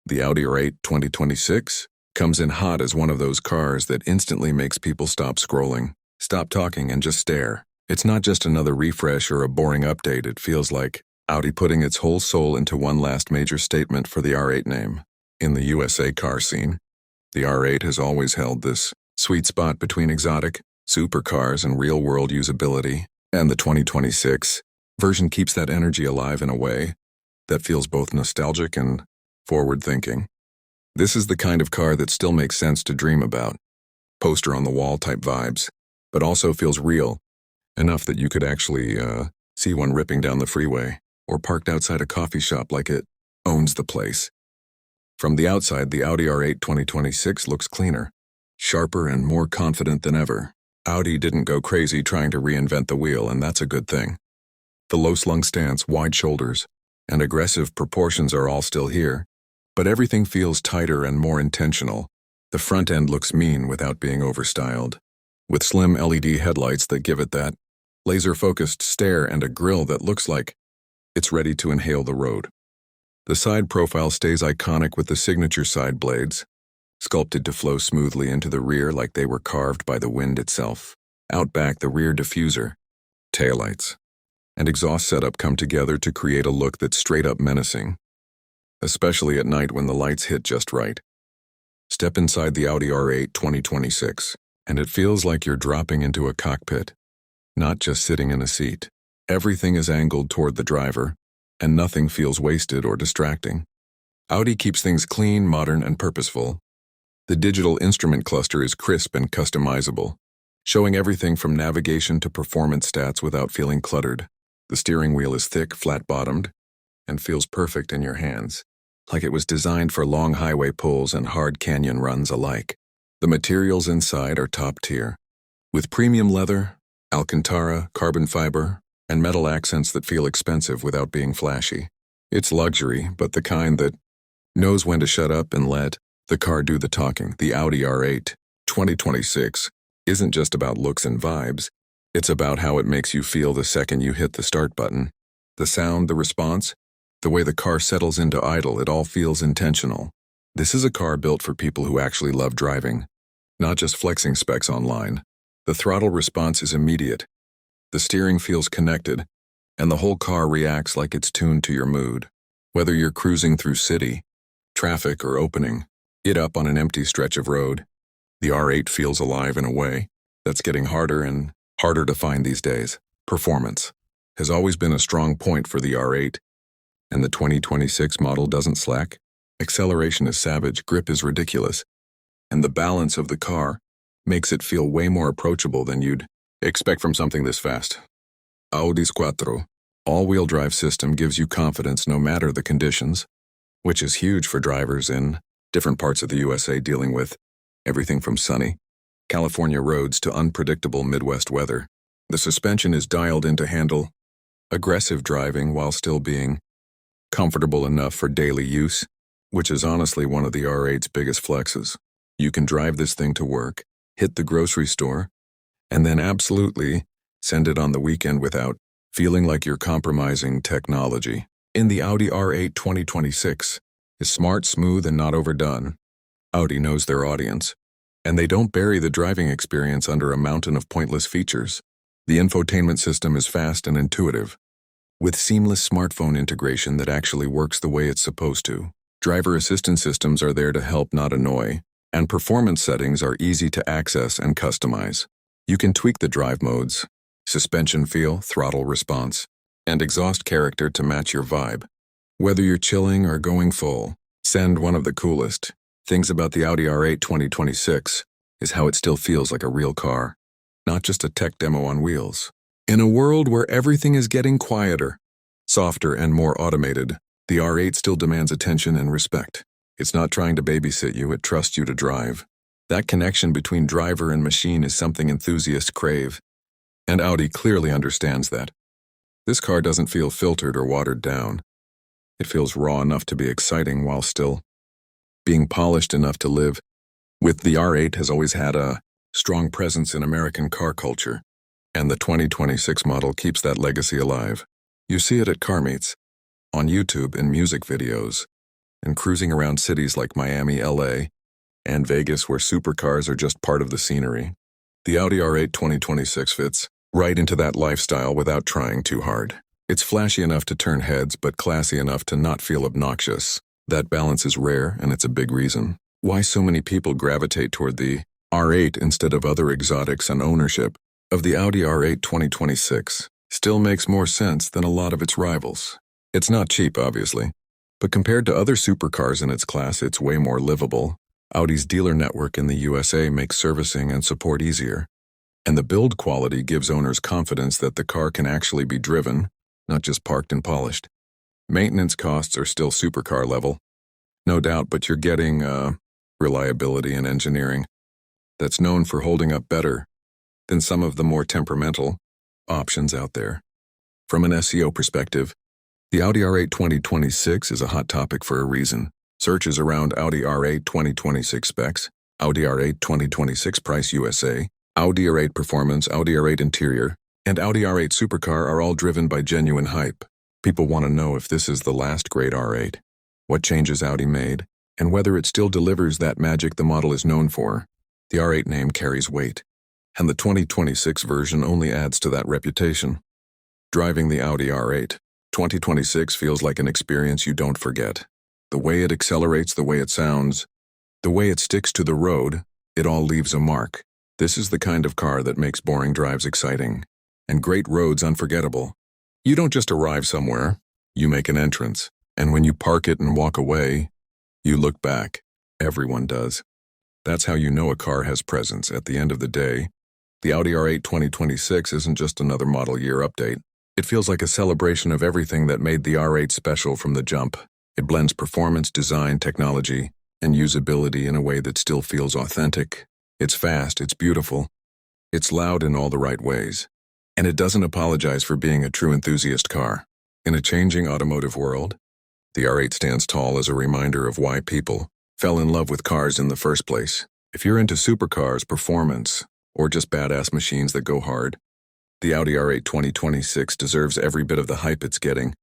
The Audi R8 2026 comes in hot as one of those cars that instantly makes people stop scrolling, stop talking, and just stare. It's not just another refresh or a boring update. It feels like Audi putting its whole soul into one last major statement for the R8 name. In the USA car scene, the R8 has always held this sweet spot between exotic supercars and real-world usability, and the 2026 version keeps that energy alive in a way that feels both nostalgic and forward-thinking. This is the kind of car that still makes sense to dream about, poster-on-the-wall type vibes, but also feels real, enough that you could actually see one ripping down the freeway or parked outside a coffee shop like it owns the place. From the outside, the Audi R8 2026 looks cleaner, sharper, and more confident than ever. Audi didn't go crazy trying to reinvent the wheel, and that's a good thing. The low-slung stance, wide shoulders, and aggressive proportions are all still here, but everything feels tighter and more intentional. The front end looks mean without being overstyled, with slim LED headlights that give it that laser-focused stare and a grille that looks like it's ready to inhale the road. The side profile stays iconic with the signature side blades, sculpted to flow smoothly into the rear like they were carved by the wind itself. Out back, the rear diffuser, taillights, and exhaust setup come together to create a look that's straight-up menacing, especially at night when the lights hit just right. Step inside the Audi R8 2026, and it feels like you're dropping into a cockpit, not just sitting in a seat. Everything is angled toward the driver, and nothing feels wasted or distracting. Audi keeps things clean, modern, and purposeful. The digital instrument cluster is crisp and customizable, showing everything from navigation to performance stats without feeling cluttered. The steering wheel is thick, flat-bottomed, and feels perfect in your hands, like it was designed for long highway pulls and hard canyon runs alike. The materials inside are top tier, with premium leather, Alcantara, carbon fiber, and metal accents that feel expensive without being flashy. It's luxury, but the kind that knows when to shut up and let the car do the talking. The Audi R8 2026 isn't just about looks and vibes. It's about how it makes you feel the second you hit the start button. The sound, the response, the way the car settles into idle, it all feels intentional. This is a car built for people who actually love driving, not just flexing specs online. The throttle response is immediate. The steering feels connected, and the whole car reacts like it's tuned to your mood. Whether you're cruising through city, traffic, or opening it up on an empty stretch of road, the R8 feels alive in a way that's getting harder and harder to find these days. Performance has always been a strong point for the R8, and the 2026 model doesn't slack. Acceleration is savage, grip is ridiculous, and the balance of the car makes it feel way more approachable than you'd expect from something this fast. Audi's Quattro all-wheel drive system gives you confidence no matter the conditions, which is huge for drivers in different parts of the USA dealing with everything from sunny California roads to unpredictable Midwest weather. The suspension is dialed in to handle aggressive driving while still being comfortable enough for daily use, which is honestly one of the R8's biggest flexes. You can drive this thing to work, hit the grocery store, and then absolutely send it on the weekend without feeling like you're compromising technology. In the Audi R8 2026 is smart, smooth, and not overdone. Audi knows their audience, and they don't bury the driving experience under a mountain of pointless features. The infotainment system is fast and intuitive, with seamless smartphone integration that actually works the way it's supposed to. Driver assistance systems are there to help, not annoy, and performance settings are easy to access and customize. You can tweak the drive modes, suspension feel, throttle response, and exhaust character to match your vibe. Whether you're chilling or going full send, one of the coolest things about the Audi R8 2026 is how it still feels like a real car, not just a tech demo on wheels. In a world where everything is getting quieter, softer, and more automated, the R8 still demands attention and respect. It's not trying to babysit you, it trusts you to drive. That connection between driver and machine is something enthusiasts crave, and Audi clearly understands that. This car doesn't feel filtered or watered down. It feels raw enough to be exciting while still being polished enough to live. The R8 has always had a strong presence in American car culture, and the 2026 model keeps that legacy alive. You see it at car meets, on YouTube, in music videos, and cruising around cities like Miami, LA, and Vegas where supercars are just part of the scenery. The Audi R8 2026 fits right into that lifestyle without trying too hard. It's flashy enough to turn heads, but classy enough to not feel obnoxious. That balance is rare, and it's a big reason why so many people gravitate toward the R8 instead of other exotics, and ownership of the Audi R8 2026 still makes more sense than a lot of its rivals. It's not cheap, obviously, but compared to other supercars in its class, it's way more livable. Audi's dealer network in the USA makes servicing and support easier, and the build quality gives owners confidence that the car can actually be driven, not just parked and polished. Maintenance costs are still supercar level, no doubt, but you're getting reliability and engineering that's known for holding up better than some of the more temperamental options out there. From an SEO perspective, the Audi R8 2026 is a hot topic for a reason. Searches around Audi R8 2026 specs, Audi R8 2026 price USA, Audi R8 performance, Audi R8 interior, and Audi R8 supercar are all driven by genuine hype. People want to know if this is the last great R8, what changes Audi made, and whether it still delivers that magic the model is known for. The R8 name carries weight, and the 2026 version only adds to that reputation. Driving the Audi R8 2026 feels like an experience you don't forget. The way it accelerates, the way it sounds, the way it sticks to the road, it all leaves a mark. This is the kind of car that makes boring drives exciting and great roads unforgettable. You don't just arrive somewhere, you make an entrance, and when you park it and walk away, you look back. Everyone does. That's how you know a car has presence. At the end of the day, the Audi R8 2026 isn't just another model year update. It feels like a celebration of everything that made the R8 special from the jump. It blends performance, design, technology, and usability in a way that still feels authentic. It's fast, it's beautiful, it's loud in all the right ways, and it doesn't apologize for being a true enthusiast car. In a changing automotive world, the R8 stands tall as a reminder of why people fell in love with cars in the first place. If you're into supercars, performance, or just badass machines that go hard, the Audi R8 2026 deserves every bit of the hype it's getting.